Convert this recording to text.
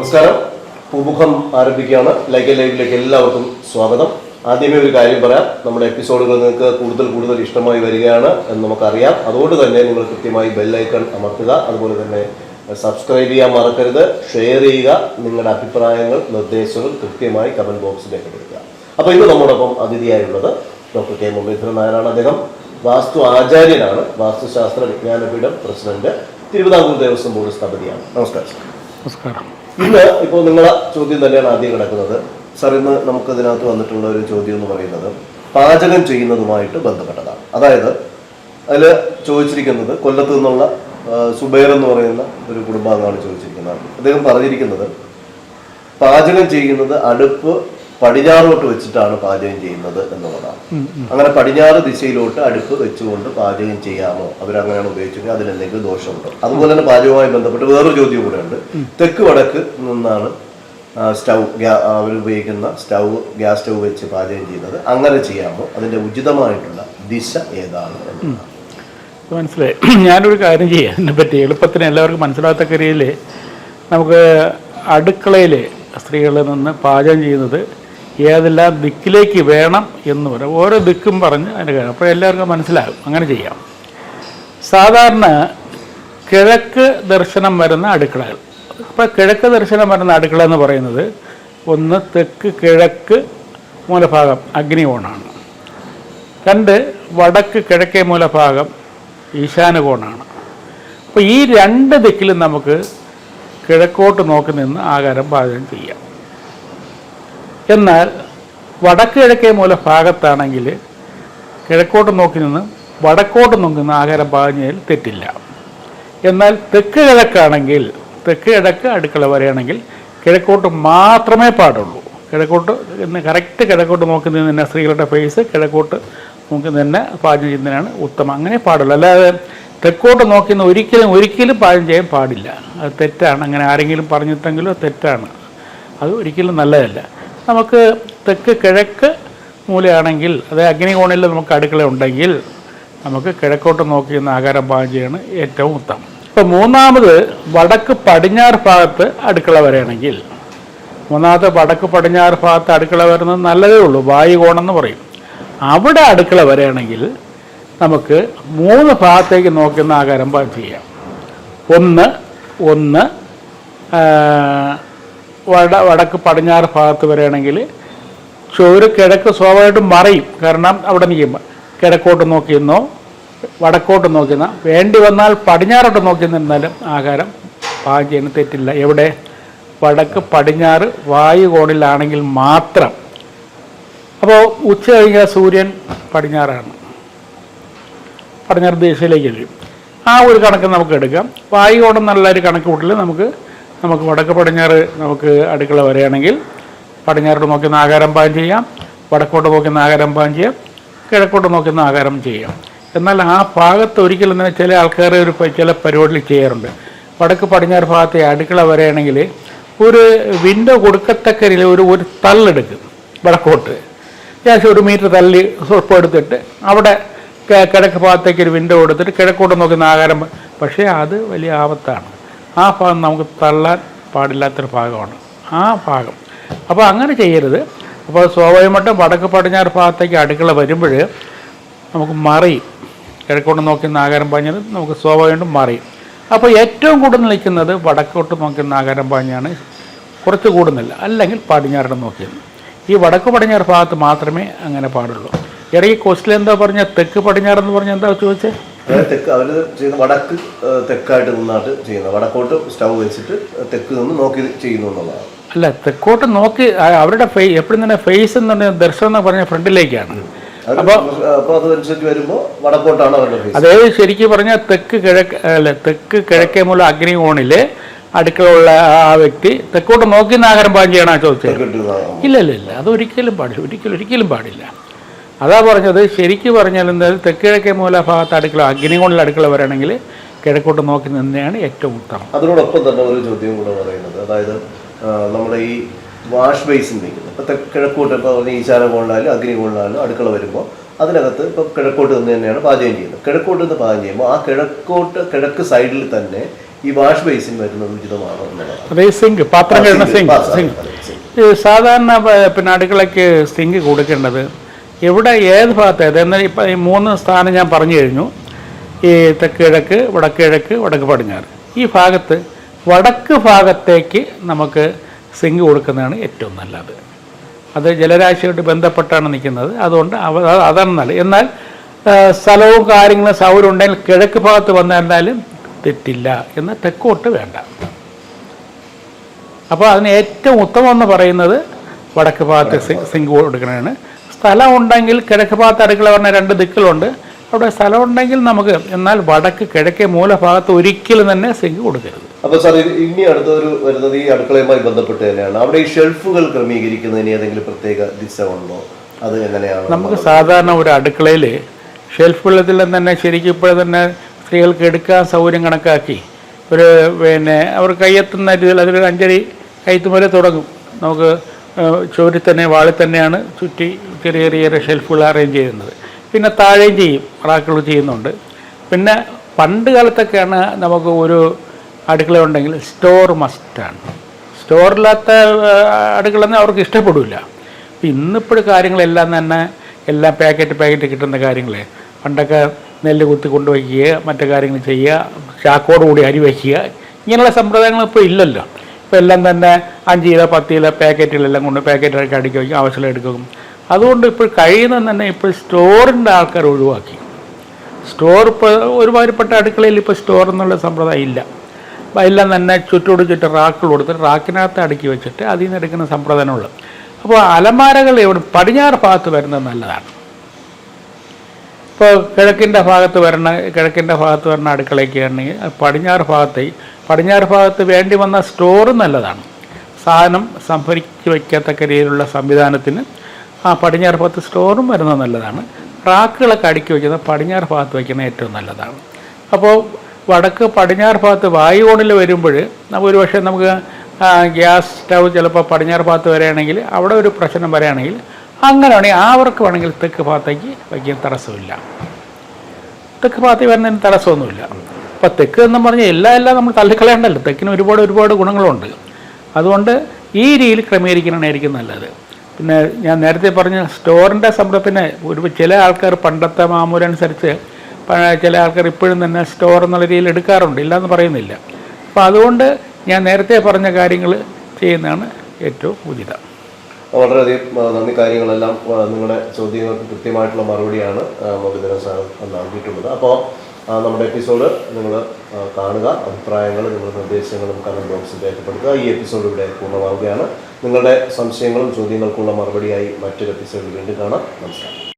നമസ്കാരം. പൂമുഖം ആരംഭിക്കുകയാണ്. ലൈവിലേക്ക് എല്ലാവർക്കും സ്വാഗതം. ആദ്യമേ ഒരു കാര്യം പറയാം, നമ്മുടെ എപ്പിസോഡുകൾ നിങ്ങൾക്ക് കൂടുതൽ ഇഷ്ടമായി വരികയാണ് എന്ന് നമുക്കറിയാം. അതുകൊണ്ട് തന്നെ നിങ്ങൾ കൃത്യമായി ബെല്ലൈക്കൺ അമർത്തുക. അതുപോലെ തന്നെ സബ്സ്ക്രൈബ് ചെയ്യാൻ മറക്കരുത്. ഷെയർ ചെയ്യുക. നിങ്ങളുടെ അഭിപ്രായങ്ങൾ, നിർദ്ദേശങ്ങൾ കൃത്യമായി കമന്റ് ബോക്സിലേക്ക് കൊടുക്കുക. അപ്പോൾ ഇന്ന് നമ്മോടൊപ്പം അതിഥിയായുള്ളത് ഡോക്ടർ കെ മുരളീധരൻ നായരാണ്. അദ്ദേഹം വാസ്തു ആചാര്യനാണ്, വാസ്തുശാസ്ത്ര വിജ്ഞാനപീഠം പ്രസിഡന്റ്, തിരുവിതാംകൂർ ദേവസ്വം ബോർഡ് സ്ഥപതിയാണ്. നമസ്കാരം. ഇന്ന് ഇപ്പോൾ നിങ്ങളെ ചോദ്യം തന്നെയാണ് ആദ്യം കിടക്കുന്നത്. സാർ, ഇന്ന് നമുക്ക് ഇതിനകത്ത് വന്നിട്ടുള്ള ഒരു ചോദ്യം എന്ന് പറയുന്നത് പാചകം ചെയ്യുന്നതുമായിട്ട് ബന്ധപ്പെട്ടതാണ്. അതായത് അതിൽ ചോദിച്ചിരിക്കുന്നത് കൊല്ലത്ത് നിന്നുള്ള സുബൈർ എന്ന് പറയുന്ന ഒരു കുടുംബാംഗമാണ് ചോദിച്ചിരിക്കുന്നത്. അദ്ദേഹം പറഞ്ഞിരിക്കുന്നത് പാചകം ചെയ്യുന്നത് അടുപ്പ് പടിഞ്ഞാറോട്ട് വെച്ചിട്ടാണ് പാചകം ചെയ്യുന്നത് എന്നുള്ളതാണ്. അങ്ങനെ പടിഞ്ഞാറ് ദിശയിലോട്ട് അടുപ്പ് വെച്ചുകൊണ്ട് പാചകം ചെയ്യാമോ? അവരങ്ങനെയാണ് ഉപയോഗിച്ചത്, അതിലെന്തെങ്കിലും ദോഷമുണ്ടോ? അതുപോലെ തന്നെ പാചകവുമായി ബന്ധപ്പെട്ട് വേറൊരു ചോദ്യം കൂടെ ഉണ്ട്. തെക്ക് വടക്ക് നിന്നാണ് അവരുപയോഗിക്കുന്ന ഗ്യാസ് സ്റ്റൗ വെച്ച് പാചകം ചെയ്യുന്നത്. അങ്ങനെ ചെയ്യാമോ? അതിന്റെ ഉചിതമായിട്ടുള്ള ദിശ ഏതാണ്? മനസ്സിലായി. ഞാനൊരു കാര്യം ചെയ്യാം, ഇതിനെ പറ്റി എളുപ്പത്തിന് എല്ലാവർക്കും മനസ്സിലാകത്തക്ക രീതിയിൽ നമുക്ക് അടുക്കളയിൽ സ്ത്രീകളിൽ നിന്ന് പാചകം ചെയ്യുന്നത് ഏതെല്ലാം ദിക്കിലേക്ക് വേണം എന്ന് പറയും. ഓരോ ദിക്കും പറഞ്ഞ് അതിൻ്റെ കാര്യം അപ്പോൾ എല്ലാവർക്കും മനസ്സിലാകും. അങ്ങനെ ചെയ്യാം. സാധാരണ കിഴക്ക് ദർശനം വരുന്ന അടുക്കളകൾ, അപ്പോൾ കിഴക്ക് ദർശനം വരുന്ന അടുക്കള എന്ന് പറയുന്നത് ഒന്ന് തെക്ക് കിഴക്ക് മൂലഭാഗം അഗ്നികോണാണ്. രണ്ട് വടക്ക് കിഴക്കേ മൂലഭാഗം ഈശാനകോണാണ്. അപ്പോൾ ഈ രണ്ട് ദിക്കിലും നമുക്ക് കിഴക്കോട്ട് നോക്കി നിന്ന് ആഹാരം പാചകം ചെയ്യാം. എന്നാൽ വടക്ക് കിഴക്കേ മൂലഭാഗത്താണെങ്കിൽ കിഴക്കോട്ട് നോക്കി നിന്ന് വടക്കോട്ട് നോക്കുന്ന ആഹാരം പാചകം ചെയ്യൽ തെറ്റില്ല. എന്നാൽ തെക്ക് കിഴക്കാണെങ്കിൽ, തെക്ക് കിഴക്ക് അടുക്കള വരെയാണെങ്കിൽ കിഴക്കോട്ട് മാത്രമേ പാടുള്ളൂ. കിഴക്കോട്ട് ഇന്ന് കറക്റ്റ് കിഴക്കോട്ട് നോക്കി നിന്ന് തന്നെ സ്ത്രീകളുടെ ഫേസ് കിഴക്കോട്ട് നോക്കി തന്നെ പാചകം ചെയ്യുന്നതിനാണ് ഉത്തമം. അങ്ങനെ പാടുള്ളൂ. അല്ലാതെ തെക്കോട്ട് നോക്കി നിന്ന് ഒരിക്കലും പാചകം ചെയ്യാൻ പാടില്ല. അത് തെറ്റാണ്. അങ്ങനെ ആരെങ്കിലും പറഞ്ഞിട്ടെങ്കിലും തെറ്റാണ്. അത് ഒരിക്കലും നല്ലതല്ല. നമുക്ക് തെക്ക് കിഴക്ക് മൂലയാണെങ്കിൽ, അതായത് അഗ്നികോണിൽ നമുക്ക് അടുക്കള ഉണ്ടെങ്കിൽ നമുക്ക് കിഴക്കോട്ട് നോക്കി നിന്ന് ആഹാരം പാചകം ചെയ്യാണ് ഏറ്റവും ഉത്തമം. ഇപ്പോൾ മൂന്നാമത് വടക്ക് പടിഞ്ഞാറ് ഭാഗത്ത് അടുക്കള വരെയാണെങ്കിൽ, മൂന്നാമത്തെ വടക്ക് പടിഞ്ഞാറ് ഭാഗത്ത് അടുക്കള വരുന്നത് നല്ലതേ ഉള്ളൂ, വായുകോണെന്ന് പറയും. അവിടെ അടുക്കള വരെയാണെങ്കിൽ നമുക്ക് മൂന്ന് ഭാഗത്തേക്ക് നോക്കുന്ന ആഹാരം പാചകം ചെയ്യാം. ഒന്ന് വടക്ക് പടിഞ്ഞാറ് ഭാഗത്ത് വരികയാണെങ്കിൽ ചോറ് കിഴക്ക് സ്വാഭാവികമായിട്ടും മറയും. കാരണം അവിടെ നിൽക്കുമ്പോൾ കിഴക്കോട്ട് നോക്കിയെന്നോ വടക്കോട്ട് നോക്കിയെന്നോ, വേണ്ടി വന്നാൽ പടിഞ്ഞാറോട്ട് നോക്കി നിന്നാലും ആഹാരം പാചകം ചെയ്യുന്ന തെറ്റില്ല. എവിടെ? വടക്ക് പടിഞ്ഞാറ് വായുകോണിലാണെങ്കിൽ മാത്രം. അപ്പോൾ ഉച്ച കഴിഞ്ഞാൽ സൂര്യൻ പടിഞ്ഞാറാണ്, പടിഞ്ഞാറ് ദിശയിലേക്ക് വരും. ആ ഒരു കണക്ക് നമുക്ക് എടുക്കാം. വായുകോണം നല്ലൊരു കണക്ക് കൂട്ടിൽ നമുക്ക് വടക്ക് പടിഞ്ഞാറ് നമുക്ക് അടുക്കള വരികയാണെങ്കിൽ പടിഞ്ഞാറോട്ട് നോക്കുന്ന ആഹാരം പാചകം ചെയ്യാം, വടക്കോട്ട് നോക്കുന്ന ആഹാരം പാചകം ചെയ്യാം, കിഴക്കോട്ട് നോക്കുന്ന ആഹാരം ചെയ്യാം. എന്നാൽ ആ ഭാഗത്ത് ഒരിക്കലും തന്നെ ചില ആൾക്കാർ ചില പരിപാടികൾ ചെയ്യാറുണ്ട്. വടക്ക് പടിഞ്ഞാറ് ഭാഗത്തെ അടുക്കള വരികയാണെങ്കിൽ ഒരു വിൻഡോ കൊടുക്കത്തക്ക രീതിയിൽ ഒരു തള്ളെടുക്കും വടക്കോട്ട്. ഏകദേശം 1 മീറ്റർ തള്ളി സ്വല്പം എടുത്തിട്ട് അവിടെ കിഴക്ക് ഭാഗത്തേക്ക് ഒരു വിൻഡോ കൊടുത്തിട്ട് കിഴക്കോട്ട് നോക്കുന്ന ആഹാരം. പക്ഷേ അത് വലിയ ആപത്താണ്. ആ ഭാഗം നമുക്ക് തള്ളാൻ പാടില്ലാത്തൊരു ഭാഗമാണ് ആ ഭാഗം. അപ്പോൾ അങ്ങനെ ചെയ്യരുത്. അപ്പോൾ സ്വാഭാവികമായിട്ടും വടക്ക് പടിഞ്ഞാറ് ഭാഗത്തേക്ക് അടുക്കള വരുമ്പോൾ നമുക്ക് മറിയും. കിഴക്കോട്ട് നോക്കുന്ന ആഹാരം പാഞ്ഞാൽ നമുക്ക് സ്വാഭാവികമായിട്ടും മറിയും. അപ്പോൾ ഏറ്റവും കൂടുതൽ നിൽക്കുന്നത് വടക്കോട്ട് നോക്കുന്ന ആഹാരം പാഞ്ഞാണ് കുറച്ച് കൂടുന്നില്ല, അല്ലെങ്കിൽ പടിഞ്ഞാറോട്ട് നോക്കിയത്. ഈ വടക്ക് പടിഞ്ഞാറ് ഭാഗത്ത് മാത്രമേ അങ്ങനെ പാടുള്ളൂ. ഇടയ്ക്ക് ക്വസ്റ്റിൽ എന്താ പറഞ്ഞാൽ തെക്ക് പടിഞ്ഞാറെന്ന് പറഞ്ഞാൽ എന്താ ചോദിച്ചത്? തെക്ക് അവർ ചെയ്യുന്ന വടക്ക് തെക്കായിട്ട് നിന്നാട്ട് ചെയ്യുന്നത്, വടക്കോട്ട് സ്റ്റൗ വെച്ചിട്ട് തെക്ക് നിന്ന് നോക്കി ചെയ്യുന്നു എന്നുള്ളതാണ്. അല്ല, തെക്കോട്ട് നോക്കി അവരുടെ എപ്പോഴും തന്നെ ഫേസ് എന്ന് പറഞ്ഞാൽ ദർശനം എന്ന് പറഞ്ഞാൽ ഫ്രണ്ടിലേക്കാണ്. അപ്പോൾ അതനുസരിച്ച് വരുമ്പോൾ വടക്കോട്ടാണ് അവരുടെ ഫേസ്. അതായത് ശരിക്കും പറഞ്ഞാൽ തെക്ക് കിഴക്കേ മൂല അഗ്നികോണിൽ അടുക്കള ഉള്ള ആ വ്യക്തി തെക്കോട്ട് നോക്കി ആഹാരം പാചകം ചെയ്യണോ ചോദിച്ചത്? ഇല്ല, അത് ഒരിക്കലും പാടില്ല. അതാ പറഞ്ഞത്. ശരിക്കും പറഞ്ഞാൽ എന്തായാലും തെക്ക് കിഴക്കേ മൂലഭാഗത്ത് അടുക്കള അഗ്നികോണിൽ അടുക്കള വരണമെങ്കിൽ കിഴക്കോട്ട് നോക്കി നിന്നെയാണ് ഏറ്റവും ഉത്തമം. അതിനോടൊപ്പം തന്നെ ഒരു ചോദ്യം കൂടെ പറയുന്നത്, അതായത് നമ്മുടെ ഈ വാഷ് ബേസിൻ്റെ ഇപ്പോൾ കിഴക്കോട്ട് ഇപ്പോൾ ഈശാനകോണിലായാലും അഗ്നികോണിലായാലും അടുക്കള വരുമ്പോൾ അതിനകത്ത് ഇപ്പോൾ കിഴക്കോട്ട് നിന്ന് തന്നെയാണ് പാചകം ചെയ്യുന്നത്. കിഴക്കോട്ട് നിന്ന് പാചകം ചെയ്യുമ്പോൾ ആ കിഴക്ക് സൈഡിൽ തന്നെ ഈ വാഷ് ബേസിൻ വരുന്നത് ഉചിതമാണോ എന്നുള്ളതാണ്. അതേ സിങ്ക്, പാത്രം കഴുകുന്ന സിങ്ക്. സാധാരണ പിന്നെ അടുക്കളയ്ക്ക് സിങ്ക് കൊടുക്കേണ്ടത് എവിടെ ഏത് ഭാഗത്ത് എന്നാൽ ഇപ്പം ഈ 3 സ്ഥാനം ഞാൻ പറഞ്ഞു കഴിഞ്ഞു. ഈ തെക്ക് കിഴക്ക്, വടക്ക് കിഴക്ക്, വടക്ക് പടിഞ്ഞാറ്. ഈ ഭാഗത്ത് വടക്ക് ഭാഗത്തേക്ക് നമുക്ക് സിങ്ക് കൊടുക്കുന്നതാണ് ഏറ്റവും നല്ലത്. അത് ജലരാശിയായിട്ട് ബന്ധപ്പെട്ടാണ് നിൽക്കുന്നത്. അതുകൊണ്ട് അതാണ് നല്ലത്. എന്നാൽ സ്ഥലവും കാര്യങ്ങളും സൗകര്യം ഉണ്ടെങ്കിൽ കിഴക്ക് ഭാഗത്ത് വന്നിരുന്നാലും തെറ്റില്ല, എന്നാൽ തെക്കോട്ട് വേണ്ട. അപ്പോൾ അതിന് ഏറ്റവും ഉത്തമം എന്ന് പറയുന്നത് വടക്ക് ഭാഗത്ത് സിങ്ക് കൊടുക്കണതാണ്. സ്ഥലം ഉണ്ടെങ്കിൽ കിഴക്ക് ഭാഗത്ത് അടുക്കള പറഞ്ഞ 2 ദിക്കിലുണ്ട്, അവിടെ സ്ഥലം ഉണ്ടെങ്കിൽ നമുക്ക്. എന്നാൽ വടക്ക് കിഴക്കേ മൂലഭാഗത്ത് ഒരിക്കലും തന്നെ സിങ്ക് കൊടുക്കരുത്. അപ്പോൾ സാർ ഇനി അടുത്തൊരു വരുന്നത് ഈ അടുക്കളയുമായി ബന്ധപ്പെട്ട് തന്നെയാണ്. അവിടെ ഈ ഷെൽഫുകൾ ക്രമീകരിക്കുന്നതിന് ഏതെങ്കിലും പ്രത്യേക ദിശ ഉണ്ടോ? അത് എങ്ങനെയാണ്? നമുക്ക് സാധാരണ ഒരു അടുക്കളയിൽ ഷെൽഫുകളിൽ തന്നെ ശരിക്കും ഇപ്പോഴും തന്നെ സ്ത്രീകൾക്ക് എടുക്കാൻ സൗകര്യം കണക്കാക്കി ഒരു പിന്നെ അവർ കയ്യെത്തുന്ന രീതിയിൽ അതൊരു 5 അടി കയറ്റുമുതലേ തുടങ്ങും. നമുക്ക് ചുവരിൽ തന്നെ വാളിൽ തന്നെയാണ് ചുറ്റി ചെറിയ ചെറിയ ഷെൽഫുകൾ അറേഞ്ച് ചെയ്യുന്നത്. പിന്നെ താഴെയും ചെയ്യും, റാക്കുകൾ ചെയ്യുന്നുണ്ട്. പിന്നെ പണ്ട് കാലത്തൊക്കെയാണ് നമുക്ക് ഒരു അടുക്കള ഉണ്ടെങ്കിൽ സ്റ്റോർ മസ്റ്റാണ്. സ്റ്റോറില്ലാത്ത അടുക്കളയൊന്നും അവർക്ക് ഇഷ്ടപ്പെടില്ല. ഇന്നിപ്പോൾ കാര്യങ്ങളെല്ലാം തന്നെ എല്ലാം പാക്കറ്റ് കിട്ടുന്ന കാര്യങ്ങളെ. പണ്ടൊക്കെ നെല്ല് കുത്തി കൊണ്ടുവയ്ക്കുക, മറ്റു കാര്യങ്ങൾ ചെയ്യുക, ചാക്കോട് കൂടി അരി വയ്ക്കുക, ഇങ്ങനെയുള്ള സമ്പ്രദായങ്ങൾ ഇപ്പോൾ ഇല്ലല്ലോ. ഇപ്പോൾ എല്ലാം തന്നെ 5 കിലോ 10 കിലോ പാക്കറ്റുകളെല്ലാം കൊണ്ട് പാക്കറ്റായിട്ട് അടുക്കി വയ്ക്കും, ആവശ്യമുള്ള എടുക്കും. അതുകൊണ്ട് ഇപ്പോൾ കഴിയുന്നത് തന്നെ ഇപ്പോൾ സ്റ്റോറിൻ്റെ ആൾക്കാർ ഒഴിവാക്കി. സ്റ്റോർ ഇപ്പോൾ ഒരുമാതിരിപ്പെട്ട അടുക്കളയിൽ ഇപ്പോൾ സ്റ്റോർ എന്നുള്ള സമ്പ്രദായം ഇല്ല. എല്ലാം തന്നെ ചുറ്റോട് ചുറ്റും റാക്കുകൾ കൊടുത്തിട്ട് റാക്കിനകത്ത് അടുക്കി വെച്ചിട്ട് അതിൽ നിന്ന് എടുക്കുന്ന സമ്പ്രദായമുള്ളത്. അപ്പോൾ അലമാരകൾ എവിടെ പടിഞ്ഞാറ് ഭാഗത്ത് വരുന്നത് നല്ലതാണ്. ഇപ്പോൾ കിഴക്കിൻ്റെ ഭാഗത്ത് വരണ അടുക്കളയ്ക്ക് ആണെങ്കിൽ പടിഞ്ഞാറ് ഭാഗത്ത് വേണ്ടി വന്ന സ്റ്റോറും നല്ലതാണ്. സാധനം സംഭരിച്ച് വയ്ക്കത്തക്ക രീതിയിലുള്ള സംവിധാനത്തിന് ആ പടിഞ്ഞാറ് ഭാഗത്ത് സ്റ്റോറും വരുന്നത് നല്ലതാണ്. റാക്കുകളൊക്കെ അടുക്കി വയ്ക്കുന്നത് പടിഞ്ഞാറ് ഭാഗത്ത് വയ്ക്കുന്നത് ഏറ്റവും നല്ലതാണ്. അപ്പോൾ വടക്ക് പടിഞ്ഞാറ് ഭാഗത്ത് വായുകോണിൽ വരുമ്പോൾ ഒരുപക്ഷെ നമുക്ക് ഗ്യാസ് സ്റ്റൗ ചിലപ്പോൾ പടിഞ്ഞാറ് ഭാഗത്ത് വരികയാണെങ്കിൽ അവിടെ ഒരു പ്രശ്നം വരികയാണെങ്കിൽ അങ്ങനെയാണെങ്കിൽ അവർക്ക് വേണമെങ്കിൽ തെക്ക് ഭാഗത്തേക്ക് വയ്ക്കാൻ തടസ്സമില്ല. തെക്ക് ഭാഗത്തേക്ക് വരുന്നതിന് തടസ്സമൊന്നുമില്ല. അപ്പോൾ തെക്ക് എന്ന് പറഞ്ഞാൽ എല്ലാം നമ്മൾ തള്ളിക്കളയേണ്ടല്ലോ. തെക്കിന് ഒരുപാട് ഗുണങ്ങളുണ്ട്. അതുകൊണ്ട് ഈ രീതിയിൽ ക്രമീകരിക്കണമായിരിക്കും നല്ലത്. പിന്നെ ഞാൻ നേരത്തെ പറഞ്ഞ സ്റ്റോറിൻ്റെ സംരംഭത്തിന് ചില ആൾക്കാർ പണ്ടത്തെ മാമൂലനുസരിച്ച് ചില ആൾക്കാർ ഇപ്പോഴും തന്നെ സ്റ്റോർ എന്നുള്ള രീതിയിൽ എടുക്കാറുണ്ട്, ഇല്ലയെന്ന് പറയുന്നില്ല. അപ്പോൾ അതുകൊണ്ട് ഞാൻ നേരത്തെ പറഞ്ഞ കാര്യങ്ങൾ ചെയ്യുന്നതാണ് ഏറ്റവും ഉചിതം. വളരെയധികം നന്ദി. കാര്യങ്ങളെല്ലാം നിങ്ങളുടെ ചോദ്യങ്ങൾക്ക് കൃത്യമായിട്ടുള്ള മറുപടിയാണ് മോഹിതരൻ സാർ നൽകിയിട്ടുള്ളത്. അപ്പോൾ നമ്മുടെ എപ്പിസോഡ് നിങ്ങൾ കാണുക, അഭിപ്രായങ്ങൾ, നിങ്ങളുടെ നിർദ്ദേശങ്ങളും കമൻറ്റ് ബോക്സിൽ രേഖപ്പെടുത്തുക. ഈ എപ്പിസോഡ് ഇവിടെ പൂർണ്ണമാവുകയാണ്. നിങ്ങളുടെ സംശയങ്ങളും ചോദ്യങ്ങൾക്കുള്ള മറുപടിയായി മറ്റൊരു എപ്പിസോഡിൽ വീണ്ടും കാണാം. നമസ്കാരം.